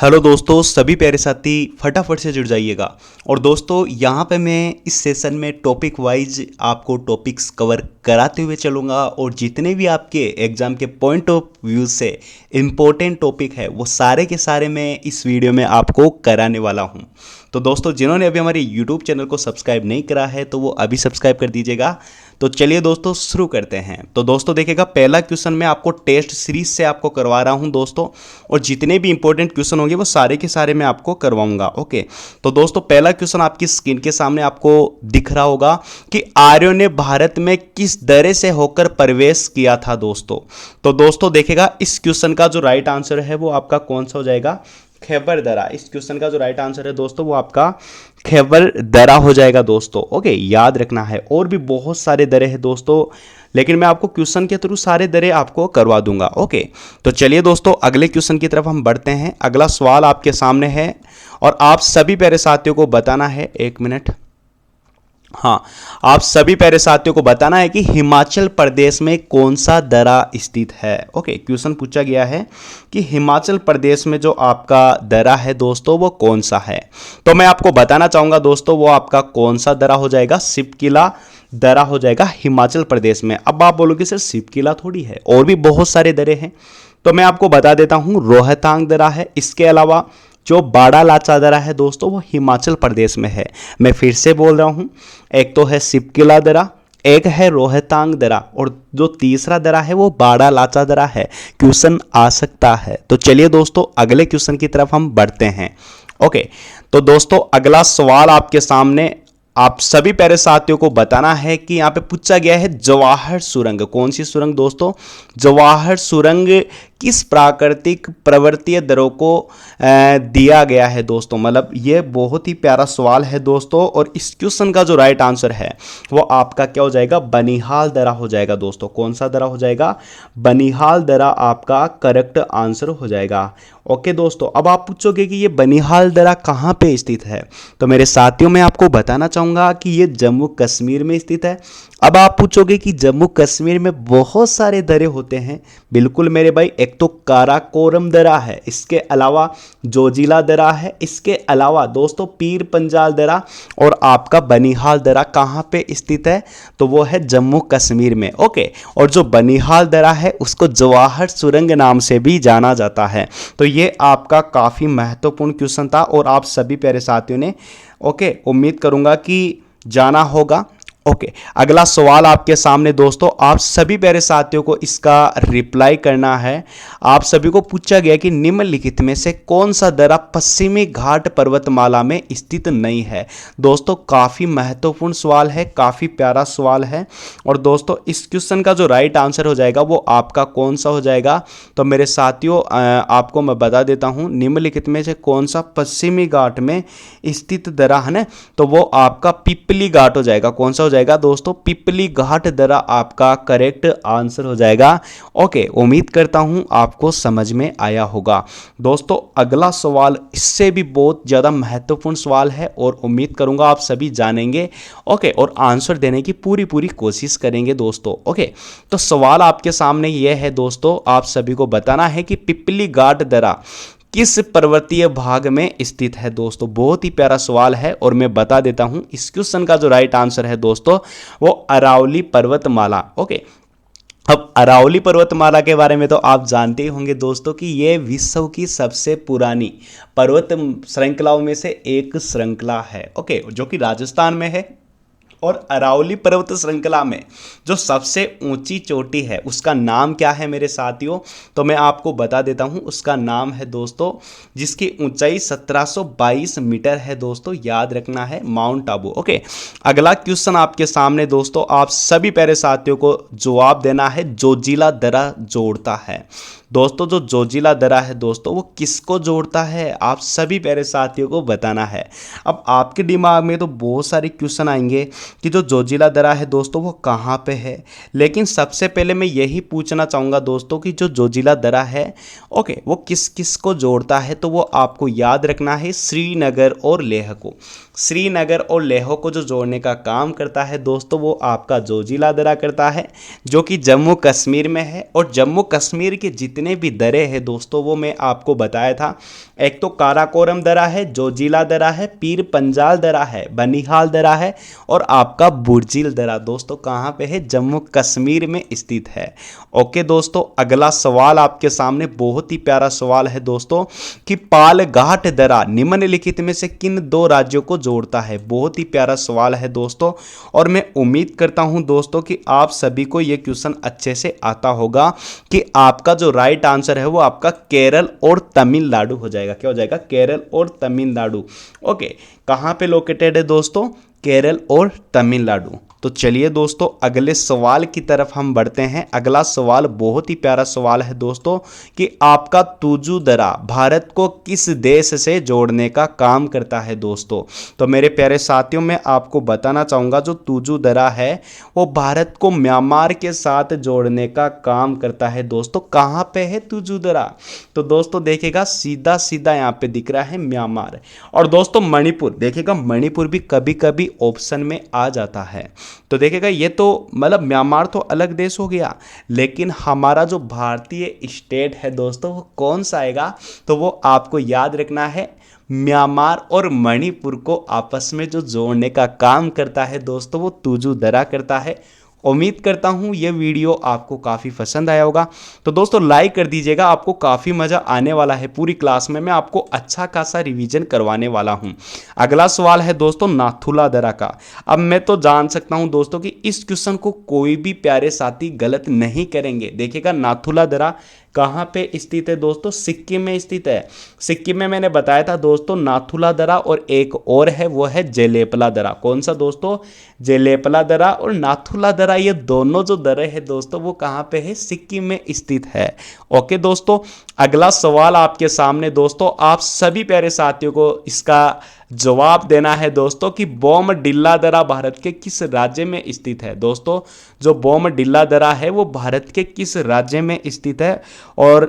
Hello दोस्तों, सभी प्यारे साथी फटाफट से जुड़ जाइएगा। और दोस्तों यहाँ पे मैं इस सेशन में टॉपिक वाइज आपको टॉपिक्स कवर कराते हुए चलूँगा और जितने भी आपके एग्ज़ाम के पॉइंट ऑफ व्यू से इम्पोर्टेंट टॉपिक है वो सारे के सारे मैं इस वीडियो में आपको कराने वाला हूँ। तो दोस्तों जिन्होंने अभी हमारे YouTube चैनल को सब्सक्राइब नहीं करा है तो वो अभी सब्सक्राइब कर दीजिएगा। तो चलिए दोस्तों शुरू करते हैं। तो दोस्तों देखिएगा, पहला क्वेश्चन मैं आपको टेस्ट सीरीज से आपको करवा रहा हूं दोस्तों, और जितने भी इंपॉर्टेंट क्वेश्चन होंगे वो सारे के सारे मैं आपको करवाऊंगा। ओके, तो दोस्तों पहला क्वेश्चन आपकी स्क्रीन के सामने आपको दिख रहा होगा कि आर्यों ने भारत में किस दरे से होकर प्रवेश किया था दोस्तों। तो दोस्तों देखिएगा, इस क्वेश्चन का जो राइट आंसर है वो आपका कौन सा हो जाएगा? खैबर दरा। इस क्वेश्चन का जो राइट आंसर है दोस्तों वो आपका खैबर दरा हो जाएगा दोस्तों। ओके, याद रखना है। और भी बहुत सारे दरे हैं दोस्तों, लेकिन मैं आपको क्वेश्चन के थ्रू सारे दरे आपको करवा दूंगा। ओके, तो चलिए दोस्तों अगले क्वेश्चन की तरफ हम बढ़ते हैं। अगला सवाल आपके सामने है और आप सभी प्यारे साथियों को बताना है, एक मिनट, हाँ, आप सभी प्यारे साथियों को बताना है कि हिमाचल प्रदेश में कौन सा दरा स्थित है। ओके, क्वेश्चन पूछा गया है कि हिमाचल प्रदेश में जो आपका दरा है दोस्तों वो कौन सा है। तो मैं आपको बताना चाहूंगा दोस्तों वो आपका कौन सा दरा हो जाएगा? शिवकिला दरा हो जाएगा हिमाचल प्रदेश में। अब आप बोलोगे सर शिवकिला थोड़ी है, और भी बहुत सारे दरे हैं। तो मैं आपको बता देता हूं, रोहतांग दरा है। इसके अलावा जो बाड़ा लाचा दरा है दोस्तों वो हिमाचल प्रदेश में है। मैं फिर से बोल रहा हूं, एक तो है शिवकिला दरा, एक है रोहतांग दरा, और जो तीसरा दरा है वो बाड़ा लाचा दरा है। क्वेश्चन आ सकता है। तो चलिए दोस्तों अगले क्वेश्चन की तरफ हम बढ़ते हैं। ओके, तो दोस्तों अगला सवाल आपके सामने, आप सभी प्यारे साथियों को बताना है कि यहाँ पे पूछा गया है जवाहर सुरंग। कौन सी सुरंग दोस्तों? जवाहर सुरंग किस प्राकृतिक प्रवृत्तीय दरों को दिया गया है दोस्तों। मतलब ये बहुत ही प्यारा सवाल है दोस्तों, और इस क्वेश्चन का जो राइट आंसर है वो आपका क्या हो जाएगा? बनिहाल दरा हो जाएगा दोस्तों। कौन सा दरा हो जाएगा? बनिहाल दरा आपका करेक्ट आंसर हो जाएगा। ओके दोस्तों, अब आप पूछोगे कि ये बनिहाल दरा कहाँ पे स्थित है। तो मेरे साथियों मैं आपको बताना चाहूँगा कि ये जम्मू कश्मीर में स्थित है। अब आप पूछोगे कि जम्मू कश्मीर में बहुत सारे दरे होते हैं। बिल्कुल मेरे भाई, एक तो काराकोरम दरा है, इसके अलावा जोजिला दरा है, इसके अलावा दोस्तों पीर पंजाल दरा, और आपका बनिहाल दरा कहाँ पे स्थित है? तो वो है जम्मू कश्मीर में। ओके, और जो बनिहाल दरा है उसको जवाहर सुरंग नाम से भी जाना जाता है। तो ये आपका काफ़ी महत्वपूर्ण क्वेश्चन था और आप सभी प्यारे साथियों ने ओके उम्मीद करूँगा कि जाना होगा। ओके, अगला सवाल आपके सामने दोस्तों, आप सभी प्यारे साथियों को इसका रिप्लाई करना है। आप सभी को पूछा गया कि निम्नलिखित में से कौन सा दरा पश्चिमी घाट पर्वतमाला में स्थित नहीं है। दोस्तों काफ़ी महत्वपूर्ण सवाल है, काफ़ी प्यारा सवाल है, और दोस्तों इस क्वेश्चन का जो राइट आंसर हो जाएगा वो आपका कौन सा हो जाएगा? तो मेरे साथियों आपको मैं बता देता हूँ, निम्नलिखित में से कौन सा पश्चिमी घाट में स्थित दरा है ना, तो वो आपका पिपली घाट हो जाएगा। कौन सा हो जाएगा दोस्तों? पिपली घाट दरा आपका करेक्ट आंसर हो जाएगा। ओके, उम्मीद करता हूं आपको समझ में आया होगा। दोस्तों अगला सवाल इससे भी बहुत ज़्यादा महत्वपूर्ण सवाल है और उम्मीद करूंगा आप सभी जानेंगे। ओके, और आंसर देने की पूरी कोशिश करेंगे दोस्तों। ओके, तो सवाल आपके सामने यह है दोस्तों, आप सभी को बताना है कि पिपली घाट दरा किस पर्वतीय भाग में स्थित है दोस्तों। बहुत ही प्यारा सवाल है और मैं बता देता हूं, इस क्वेश्चन का जो राइट आंसर है दोस्तों वो अरावली पर्वतमाला। ओके, अब अरावली पर्वतमाला के बारे में तो आप जानते ही होंगे दोस्तों कि ये विश्व की सबसे पुरानी पर्वत श्रृंखलाओं में से एक श्रृंखला है। ओके, जो कि राजस्थान में है, और अरावली पर्वत श्रृंखला में जो सबसे ऊंची चोटी है उसका नाम क्या है मेरे साथियों? तो मैं आपको बता देता हूं, उसका नाम है दोस्तों, जिसकी ऊंचाई 1722 मीटर है दोस्तों। याद रखना है, माउंट आबू। ओके, अगला क्वेश्चन आपके सामने दोस्तों, आप सभी प्यारे साथियों को जवाब देना है, जोजिला दरा जोड़ता है दोस्तों। जो जोजिला दरा है दोस्तों वो किसको जोड़ता है? आप सभी प्यारे साथियों को बताना है। अब आपके दिमाग में तो बहुत सारे क्वेश्चन आएंगे कि जो जोजिला दरा है दोस्तों वो कहाँ पे है, लेकिन सबसे पहले मैं यही पूछना चाहूँगा दोस्तों कि जो जोजिला दरा है ओके वो किस किस को जोड़ता है। तो वो आपको याद रखना है, श्रीनगर और लेह को। श्रीनगर और लेह को जो जोड़ने का काम करता है दोस्तों वो आपका जोजिला दरा करता है, जो कि जम्मू कश्मीर में है। और जम्मू कश्मीर के जितने जितने भी दरे हैं दोस्तों वो मैं आपको बताया था। एक तो काराकोरम दरा है, जोजिला दरा है, पीर पंजाल दरा है, बनिहाल दरा है और आपका बुर्जिल दरा दोस्तों कहाँ पे है, जम्मू कश्मीर में स्थित है। ओके दोस्तों, अगला सवाल आपके सामने बहुत ही प्यारा सवाल है दोस्तों कि पालघाट दरा निम्नलिखित में से किन दो राज्यों को जोड़ता है। बहुत ही प्यारा सवाल है दोस्तों और मैं उम्मीद करता हूं दोस्तों कि आप सभी को यह क्वेश्चन अच्छे से आता होगा कि आपका जो राइट आंसर है वो आपका केरल और तमिलनाडु हो जाएगा। क्या हो जाएगा, केरल और तमिलनाडु। ओके, कहां पे लोकेटेड है दोस्तों, केरल और तमिलनाडु। तो चलिए दोस्तों अगले सवाल की तरफ हम बढ़ते हैं। अगला सवाल बहुत ही प्यारा सवाल है दोस्तों कि आपका तुजु दरा भारत को किस देश से जोड़ने का काम करता है दोस्तों। तो मेरे प्यारे साथियों मैं आपको बताना चाहूँगा जो तुजु दरा है वो भारत को म्यांमार के साथ जोड़ने का काम करता है दोस्तों। कहाँ पे है तुजु दरा, तो दोस्तों देखिएगा सीधा सीधा यहाँ पे दिख रहा है म्यांमार। और दोस्तों मणिपुर, देखिएगा मणिपुर भी कभी कभी ऑप्शन में आ जाता है। तो देखिएगा ये तो मतलब म्यांमार तो अलग देश हो गया, लेकिन हमारा जो भारतीय स्टेट है दोस्तों वो कौन सा आएगा, तो वो आपको याद रखना है। म्यांमार और मणिपुर को आपस में जो जोड़ने का काम करता है दोस्तों वो तुजु दरा करता है। उम्मीद करता हूँ ये वीडियो आपको काफ़ी पसंद आया होगा। तो दोस्तों लाइक कर दीजिएगा, आपको काफ़ी मज़ा आने वाला है। पूरी क्लास में मैं आपको अच्छा खासा रिवीजन करवाने वाला हूँ। अगला सवाल है दोस्तों नाथुला दरा का। अब मैं तो जान सकता हूँ दोस्तों कि इस क्वेश्चन को कोई भी प्यारे साथी गलत नहीं करेंगे। देखिएगा नाथुला दरा कहाँ पे स्थित है दोस्तों, सिक्किम में स्थित है। सिक्किम में मैंने बताया था दोस्तों नाथुला दरा और एक और है वो है जेलेपला दरा। कौन सा दोस्तों, जेलेपला दरा और नाथुला दरा, ये दोनों जो दरे हैं दोस्तों वो कहाँ पे है, सिक्किम में स्थित है। ओके दोस्तों, अगला सवाल आपके सामने दोस्तों, आप सभी प्यारे साथियों को इसका जवाब देना है दोस्तों कि बोमडिल्ला दरा भारत के किस राज्य में स्थित है। दोस्तों जो बोमडिल्ला दरा है वो भारत के किस राज्य में स्थित है। और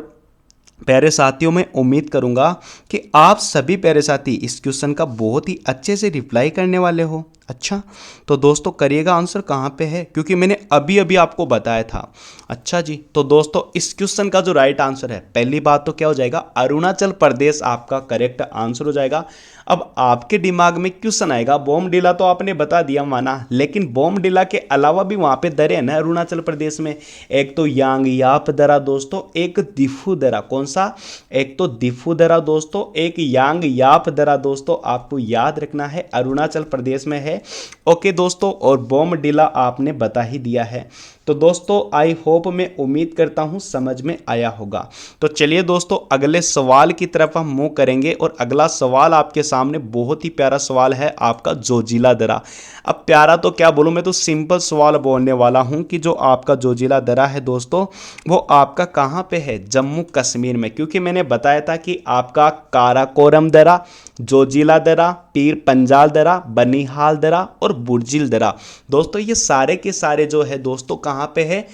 प्यारे साथियों मैं उम्मीद करूंगा कि आप सभी प्यारे साथी इस क्वेश्चन का बहुत ही अच्छे से रिप्लाई करने वाले हो। अच्छा तो दोस्तों करिएगा आंसर कहाँ पे है, क्योंकि मैंने अभी अभी आपको बताया था। अच्छा जी, तो दोस्तों इस क्वेश्चन का जो राइट आंसर है, पहली बात तो क्या हो जाएगा, अरुणाचल प्रदेश आपका करेक्ट आंसर हो जाएगा। अब आपके दिमाग में क्वेश्चन आएगा बोमडिला तो आपने बता दिया माना, लेकिन बोमडिला के अलावा भी वहाँ पे दरें हैं ना अरुणाचल प्रदेश में। एक तो यांगयाप दरा दोस्तों, एक दिफू दरा। कौन सा, एक तो दिफू दरा दोस्तों, एक यांगयाप दरा दोस्तों, आपको याद रखना है अरुणाचल प्रदेश में है। ओके दोस्तों, और बोमडिला आपने बता ही दिया है। तो दोस्तों आई होप, मैं उम्मीद करता हूं समझ में आया होगा। तो चलिए दोस्तों अगले सवाल की तरफ हम मूव करेंगे और अगला सवाल आपके सामने बहुत ही प्यारा सवाल है आपका जोजिला दरा। अब प्यारा तो क्या बोलूं, मैं तो सिंपल सवाल बोलने वाला हूं कि जो आपका जोजिला दरा है दोस्तों वो आपका कहां पे है, जम्मू कश्मीर में। क्योंकि मैंने बताया था कि आपका काराकोरम दरा, जोजिला दरा, पीर पंजाल दरा, बनिहाल दरा और बुर्जिल दरा दोस्तों ये सारे के सारे जो है दोस्तों कहाँ पे है,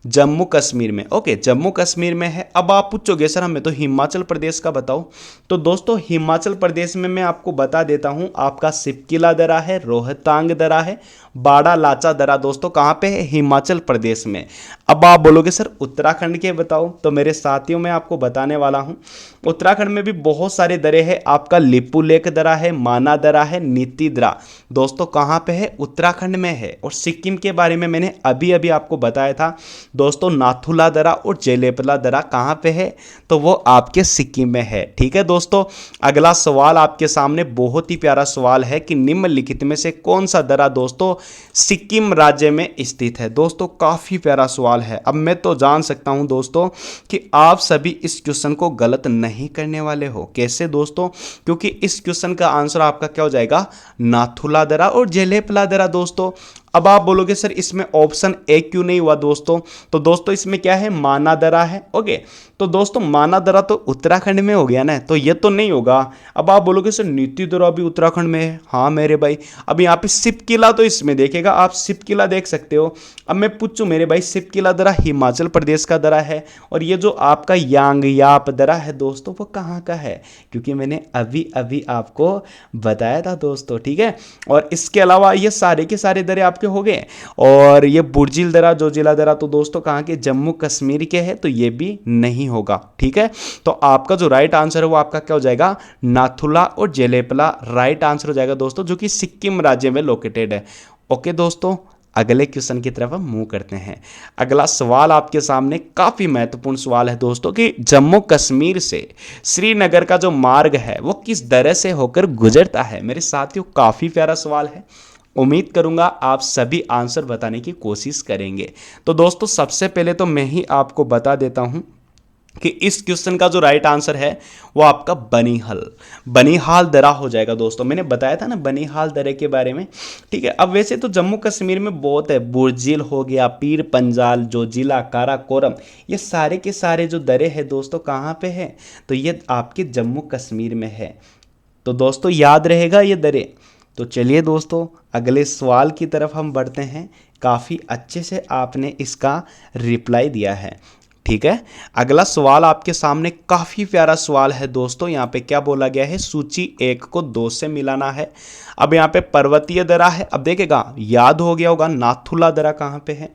जम्मू कश्मीर में। ओके जम्मू कश्मीर में है। अब आप पूछोगे सर हमें तो हिमाचल प्रदेश का बताओ। तो दोस्तों हिमाचल प्रदेश में मैं आपको बता देता हूं, आपका सिपकिला दरा है, रोहतांग दरा है, बाड़ा लाचा दरा दोस्तों कहाँ पे है, हिमाचल प्रदेश में। अब आप बोलोगे सर उत्तराखंड के बताओ, तो मेरे साथियों मैं आपको बताने वाला हूँ उत्तराखंड में भी बहुत सारे दरे हैं। आपका लिपुलेख दरा है, माना दरा है, नीति दरा दोस्तों कहाँ पे है, उत्तराखंड में है। और सिक्किम के बारे में मैंने अभी अभी आपको बताया था दोस्तों, नाथुला दरा और जेलेपला दरा कहाँ पे है, तो वो आपके सिक्किम में है। ठीक है दोस्तों, अगला सवाल आपके सामने बहुत ही प्यारा सवाल है कि निम्नलिखित में से कौन सा दरा दोस्तों सिक्किम राज्य में स्थित है। दोस्तों काफी प्यारा सवाल है। अब मैं तो जान सकता हूं दोस्तों कि आप सभी इस क्वेश्चन को गलत नहीं करने वाले हो। कैसे दोस्तों, क्योंकि इस क्वेश्चन का आंसर आपका क्या हो जाएगा, नाथुला दरा और जेलेपला दरा दोस्तों। अब आप बोलोगे सर इसमें ऑप्शन ए क्यों नहीं हुआ दोस्तों, तो दोस्तों इसमें क्या है, माना दरा है। ओके तो दोस्तों माना दरा तो उत्तराखंड में हो गया ना, तो ये तो नहीं होगा। अब आप बोलोगे सर नीति दरा भी उत्तराखंड में है। हाँ मेरे भाई, अब यहाँ पे सिपकिला तो इसमें देखेगा आप, सिपकिला देख सकते हो। अब मैं पूछूं मेरे भाई, सिपकिला दरा हिमाचल प्रदेश का दरा है, और ये जो आपका यांगयाप दरा है दोस्तों वो कहाँ का है, क्योंकि मैंने अभी अभी आपको बताया था दोस्तों। ठीक है, और इसके अलावा ये सारे के सारे दरे आप आपके हो गए। और ये बुर्जिल दरा, जोजिला दरा, तो दोस्तों कहाँ के, जम्मू कश्मीर के हैं, तो ये भी नहीं होगा। ठीक है, तो आपका जो राइट आंसर है वो आपका क्या हो जाएगा, नाथुला और जेलेपला राइट आंसर हो जाएगा दोस्तों, जो कि सिक्किम राज्य में लोकेटेड है। ओके दोस्तों, अगले क्वेश्चन की तरफ हम मूव करते हैं। अगला सवाल आपके सामने काफी महत्वपूर्ण सवाल है दोस्तों कि जम्मू कश्मीर से श्रीनगर का जो मार्ग है वो किस दरे से होकर गुजरता है। मेरे साथियों, काफी प्यारा सवाल है। उम्मीद करूंगा आप सभी आंसर बताने की कोशिश करेंगे। तो दोस्तों सबसे पहले तो मैं ही आपको बता देता हूं कि इस क्वेश्चन का जो राइट आंसर है वो आपका बनिहाल दरा हो जाएगा दोस्तों। मैंने बताया था ना बनिहाल दरे के बारे में। ठीक है, अब वैसे तो जम्मू कश्मीर में बहुत है, बुर्जिल हो गया, पीर पंजाल, जोजिला, काराकोरम, ये सारे के सारे जो दरे हैं दोस्तों कहाँ पे है, तो ये आपके जम्मू कश्मीर में है। तो दोस्तों याद रहेगा ये दरे। तो चलिए दोस्तों अगले सवाल की तरफ हम बढ़ते हैं। काफ़ी अच्छे से आपने इसका रिप्लाई दिया है। ठीक है, अगला सवाल आपके सामने काफ़ी प्यारा सवाल है दोस्तों। यहाँ पे क्या बोला गया है, सूची 1 को 2 से मिलाना है। अब यहाँ पे पर्वतीय दरा है। अब देखेगा, याद हो गया होगा नाथुला दरा कहाँ पे है।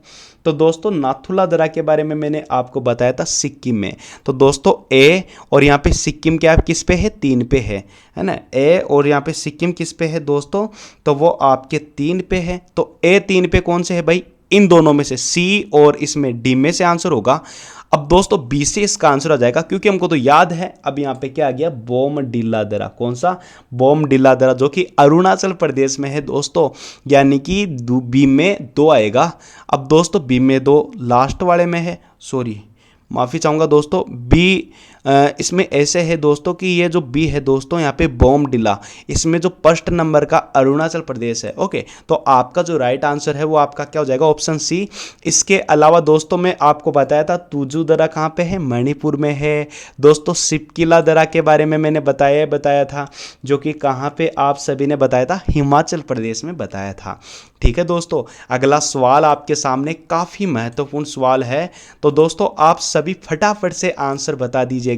तो दोस्तों नाथुला दरा के बारे में मैंने आपको बताया था सिक्किम में। तो दोस्तों ए और यहाँ पे सिक्किम क्या किस पे है, 3 पे है ना। ए और यहाँ पे सिक्किम किस पे है दोस्तों, तो वो आपके 3 पे है। तो ए 3 पे कौन से है भाई, इन दोनों में से सी और इसमें डी में से आंसर होगा। अब दोस्तों बी से इसका आंसर आ जाएगा, क्योंकि हमको तो याद है। अब यहाँ पे क्या आ गया, बोमडिला दरा। कौन सा, बोमडिला दरा, जो कि अरुणाचल प्रदेश में है दोस्तों, यानी कि बी में 2 आएगा। अब दोस्तों बी में 2 लास्ट वाले में है, सॉरी माफ़ी चाहूँगा दोस्तों, बी इसमें ऐसे है दोस्तों कि ये जो बी है दोस्तों यहाँ पे बोमडिला, इसमें जो फर्स्ट नंबर का अरुणाचल प्रदेश है। ओके, तो आपका जो राइट आंसर है वो आपका क्या हो जाएगा, ऑप्शन सी। इसके अलावा दोस्तों मैं आपको बताया था तुजू दरा कहाँ पे है, मणिपुर में है दोस्तों। सिपकिला दरा के बारे में मैंने बताया था, जो कि कहाँ पे आप सभी ने बताया था, हिमाचल प्रदेश में बताया था। ठीक है दोस्तों, अगला सवाल आपके सामने काफ़ी महत्वपूर्ण सवाल है। तो दोस्तों आप सभी फटाफट से आंसर बता दीजिएगा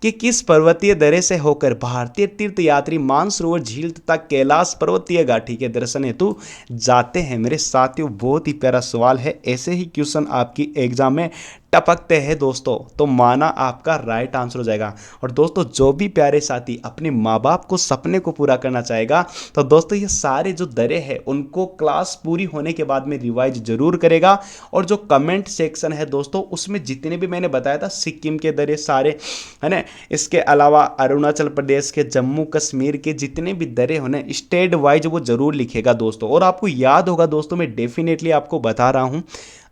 कि किस पर्वतीय दरे से होकर भारतीय तीर्थयात्री मानसरोवर झील तथा कैलाश पर्वतीय घाटी के दर्शन हेतु जाते हैं। मेरे साथियों बहुत ही प्यारा सवाल है, ऐसे ही क्वेश्चन आपकी एग्जाम में टपकते हैं दोस्तों, तो माना आपका राइट आंसर हो जाएगा। और दोस्तों जो भी प्यारे साथी अपने माँ बाप को सपने को पूरा करना चाहेगा, तो दोस्तों ये सारे जो दरे हैं उनको क्लास पूरी होने के बाद में रिवाइज जरूर करेगा। और जो कमेंट सेक्शन है दोस्तों, उसमें जितने भी मैंने बताया था सिक्किम के दरे सारे है ना, इसके अलावा अरुणाचल प्रदेश के, जम्मू कश्मीर के जितने भी दरे होने स्टेट वाइज वो जरूर लिखेगा दोस्तों। और आपको याद होगा दोस्तों, मैं डेफिनेटली आपको बता रहा हूँ।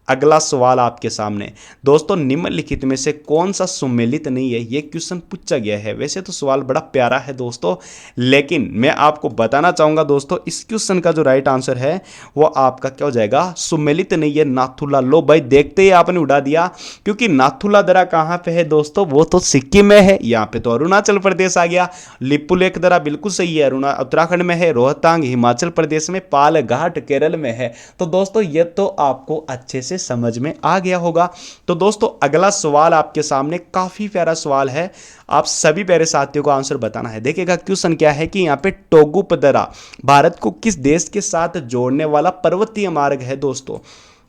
अगला सवाल आपके सामने दोस्तों, निम्नलिखित में से कौन सा सुमेलित नहीं है, ये क्वेश्चन पूछा गया है। वैसे तो सवाल बड़ा प्यारा है दोस्तों, लेकिन मैं आपको बताना चाहूंगा दोस्तों, इस क्वेश्चन का जो राइट आंसर है वो आपका क्या हो जाएगा, सुमेलित नहीं है, नाथुला। लो भाई, देखते ही आपने उड़ा दिया, क्योंकि नाथुला दरा कहाँ पे है दोस्तों, वो तो सिक्किम में है। यहाँ पे तो अरुणाचल प्रदेश आ गया। लिपुलेख दरा बिल्कुल सही है, उत्तराखंड में है। रोहतांग हिमाचल प्रदेश में, पालघाट केरल में है। तो दोस्तों ये तो आपको अच्छे से समझ में आ गया होगा। तो दोस्तों अगला सवाल आपके सामने काफी प्यारा सवाल है, आप सभी प्यारे साथियों को आंसर बताना है। देखिएगा क्वेश्चन क्या है कि यहाँ पे टोगुप दरा भारत को किस देश के साथ जोड़ने वाला पर्वतीय मार्ग है दोस्तों।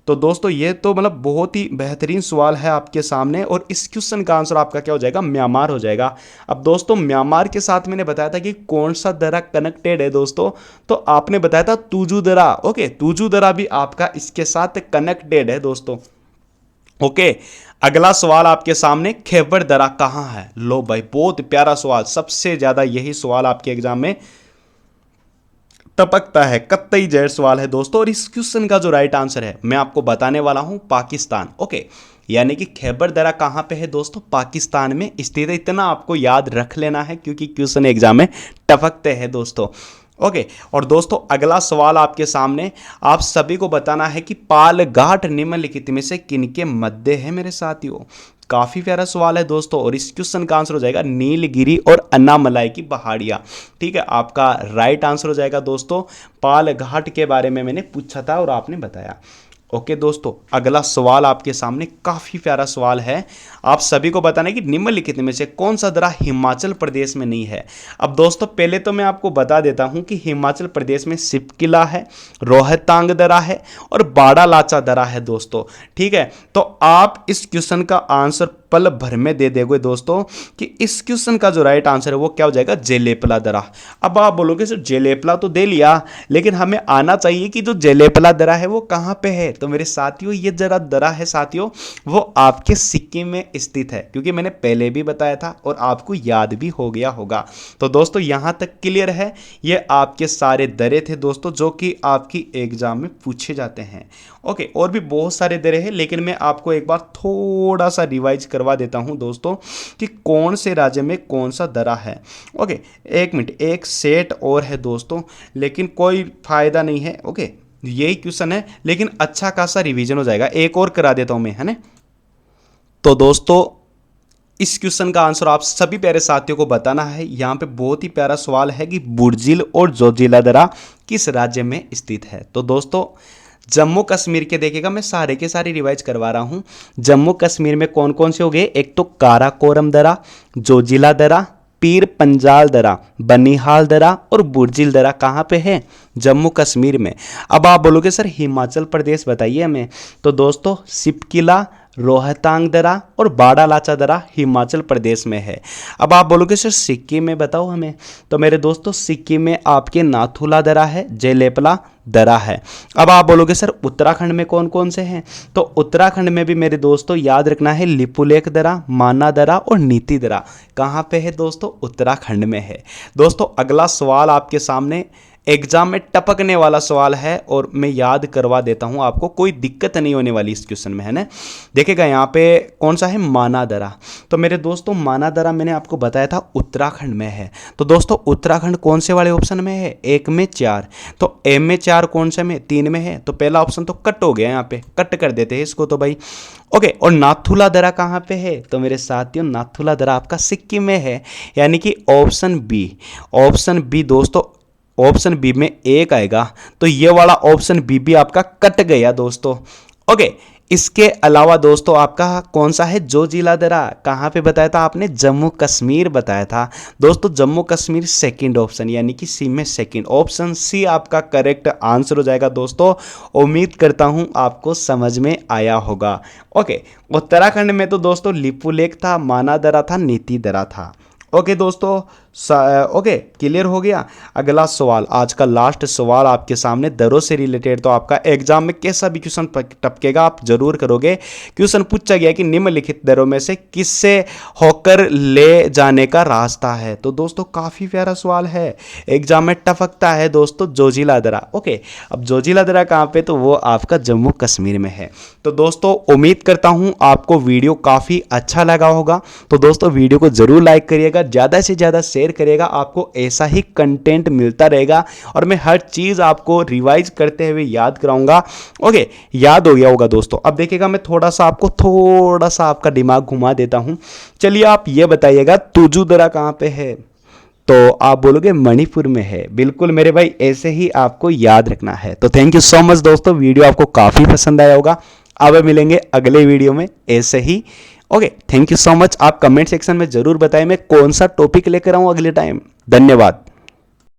तो दोस्तों ये तो मतलब बहुत ही बेहतरीन सवाल है आपके सामने, और इस क्वेश्चन का आंसर आपका क्या हो जाएगा, म्यांमार हो जाएगा। अब दोस्तों म्यांमार के साथ मैंने बताया था कि कौन सा दरा कनेक्टेड है दोस्तों, तो आपने बताया था तुजू दरा। ओके, तुजू दरा भी आपका इसके साथ कनेक्टेड है दोस्तों। ओके, अगला सवाल आपके सामने, खैबर दरा कहाँ है। लो भाई, बहुत प्यारा सवाल, सबसे ज्यादा यही सवाल आपके एग्जाम में टपकता है, कतई जहर सवाल है दोस्तों। और इस क्वेश्चन का जो राइट आंसर है मैं आपको बताने वाला हूं, पाकिस्तान। ओके, यानी कि खैबर दरा कहां पे है दोस्तों, पाकिस्तान में स्थित है। इतना आपको याद रख लेना है, क्योंकि क्वेश्चन एग्जाम में टपकते हैं दोस्तों। ओके, और दोस्तों अगला सवाल आपके सामने, आप सभी को बताना है कि पालघाट निम्नलिखित में से किनके मध्य है मेरे साथियों। काफी प्यारा सवाल है दोस्तों, और इस क्वेश्चन का आंसर हो जाएगा नीलगिरी और अन्नामलाई की पहाड़ियां। ठीक है, आपका राइट आंसर हो जाएगा दोस्तों, पालघाट के बारे में मैंने पूछा था और आपने बताया। ओके दोस्तों, अगला सवाल आपके सामने काफी प्यारा सवाल है। आप सभी को बताना है कि निम्नलिखित में से कौन सा दर्रा हिमाचल प्रदेश में नहीं है। अब दोस्तों पहले तो मैं आपको बता देता हूं कि हिमाचल प्रदेश में सिपकिला है, रोहतांग दर्रा है और बाड़ा लाचा दर्रा है दोस्तों। ठीक है, तो आप इस क्वेश्चन का आंसर पल भर में दे दोगे दोस्तों कि इस क्वेश्चन का जो राइट आंसर है वो क्या हो जाएगा, जेलेपला दर्रा। अब आप बोलोगे सर जेलेपला तो दे लिया, लेकिन हमें आना चाहिए कि जो जेलेपला दर्रा है वो कहाँ पे है। तो मेरे साथियों ये जरा दर्रा है साथियों, वो आपके सिक्किम में स्थित है, क्योंकि मैंने पहले भी बताया था और आपको याद भी हो गया होगा। तो दोस्तों यहां तक क्लियर है। ये आपके सारे दर्रे थे दोस्तों जो कि आपकी एग्जाम में पूछे जाते हैं। ओके, और भी बहुत सारे दर्रे हैं, लेकिन मैं आपको एक बार थोड़ा सा रिवाइज करवा देता हूं दोस्तों कि कौन से राज्य में कौन सा दर्रा है। ओके, एक मिनट, एक सेट और है दोस्तों, लेकिन कोई फायदा नहीं है। ओके, यही क्वेश्चन है, लेकिन अच्छा खासा रिवीजन हो जाएगा। एक और करा देता हूं मैं, है ना। तो दोस्तों इस क्वेश्चन का आंसर आप सभी प्यारे साथियों को बताना है। यहां पे बहुत ही प्यारा सवाल है कि बुर्जिल और जोजिला दर्रा किस राज्य में स्थित है। तो दोस्तों जम्मू कश्मीर के देखिएगा, मैं सारे के सारे रिवाइज करवा रहा हूं। जम्मू कश्मीर में कौन कौन से हो गए, एक तो काराकोरम दर्रा, जोजिला दर्रा, पीर पंजाल दर्रा, बनिहाल दर्रा और बुर्जिल दर्रा कहाँ पे है, जम्मू कश्मीर में। अब आप बोलोगे सर हिमाचल प्रदेश बताइए हमें। तो दोस्तों सिपकिला, रोहतांग दर्रा और बाड़ा लाचा दर्रा हिमाचल प्रदेश में है। अब आप बोलोगे सर सिक्किम में बताओ हमें। तो मेरे दोस्तों सिक्किम में आपके नाथुला दर्रा है, जेलेपला दर्रा है। अब आप बोलोगे सर उत्तराखंड में कौन कौन से हैं। तो उत्तराखंड में भी मेरे दोस्तों याद रखना है लिपुलेख दर्रा, माना दर्रा और नीति दर्रा कहाँ पे है दोस्तों, उत्तराखंड में है। दोस्तों अगला सवाल आपके सामने एग्जाम में टपकने वाला सवाल है और मैं याद करवा देता हूं आपको, कोई दिक्कत नहीं होने वाली इस क्वेश्चन में, है ना। देखिएगा यहाँ पे कौन सा है, माना दर्रा। तो मेरे दोस्तों माना दर्रा मैंने आपको बताया था उत्तराखंड में है। तो दोस्तों उत्तराखंड कौन से वाले ऑप्शन में है, एक में 4। तो ए में 4 कौन से में, 3 में है। तो पहला ऑप्शन तो कट हो गया, यहाँ पे कट कर देते हैं इसको तो भाई। ओके, और नाथुला दर्रा कहाँ पे है। तो मेरे साथियों नाथुला दर्रा आपका सिक्किम में है, यानी कि ऑप्शन बी। ऑप्शन बी दोस्तों, ऑप्शन बी में 1 आएगा। तो ये वाला ऑप्शन बी भी आपका कट गया दोस्तों। ओके, इसके अलावा दोस्तों आपका कौन सा है, जोजिला दर्रा कहाँ पे बताया था आपने, जम्मू कश्मीर बताया था दोस्तों। जम्मू कश्मीर सेकंड ऑप्शन, यानी कि सी में सेकंड, ऑप्शन सी आपका करेक्ट आंसर हो जाएगा दोस्तों। उम्मीद करता हूं आपको समझ में आया होगा। ओके, उत्तराखंड में तो दोस्तों लिपुलेख था, माना दर्रा था, नीति दर्रा था। ओके दोस्तों, ओके क्लियर हो गया। अगला सवाल, आज का लास्ट सवाल आपके सामने दरों से रिलेटेड। तो आपका एग्जाम में कैसा भी क्वेश्चन टपकेगा आप जरूर करोगे। क्वेश्चन पूछा गया कि निम्नलिखित दरों में से किससे होकर ले जाने का रास्ता है। तो दोस्तों काफी प्यारा सवाल है, एग्जाम में टपकता है दोस्तों, जोजिला दर्रा। ओके, अब जोजिला दर्रा कहाँ पे, तो वो आपका जम्मू कश्मीर में है। तो दोस्तों उम्मीद करता हूं आपको वीडियो काफी अच्छा लगा होगा। तो दोस्तों वीडियो को जरूर लाइक करिएगा, ज्यादा से ज्यादा शेयर करिएगा, आपको ऐसा ही कंटेंट मिलता रहेगा और मैं हर चीज आपको रिवाइज करते हुए याद कराऊंगा। ओके, याद हो गया होगा दोस्तों। अब देखिएगा मैं थोड़ा सा आपका दिमाग घुमा देता हूं। चलिए आप ये बताइएगा तुजू दर्रा कहां पे है। तो आप बोलोगे मणिपुर में है। बिल्कुल मेरे भाई, ऐसे ही आपको याद रखना है। तो थैंक यू सो मच दोस्तों, वीडियो आपको काफी पसंद आया होगा। अब मिलेंगे अगले वीडियो में ऐसे ही। Okay, thank you so much. आप कमेंट सेक्शन में जरूर बताएं मैं कौन सा टॉपिक लेकर आऊं अगले टाइम। धन्यवाद।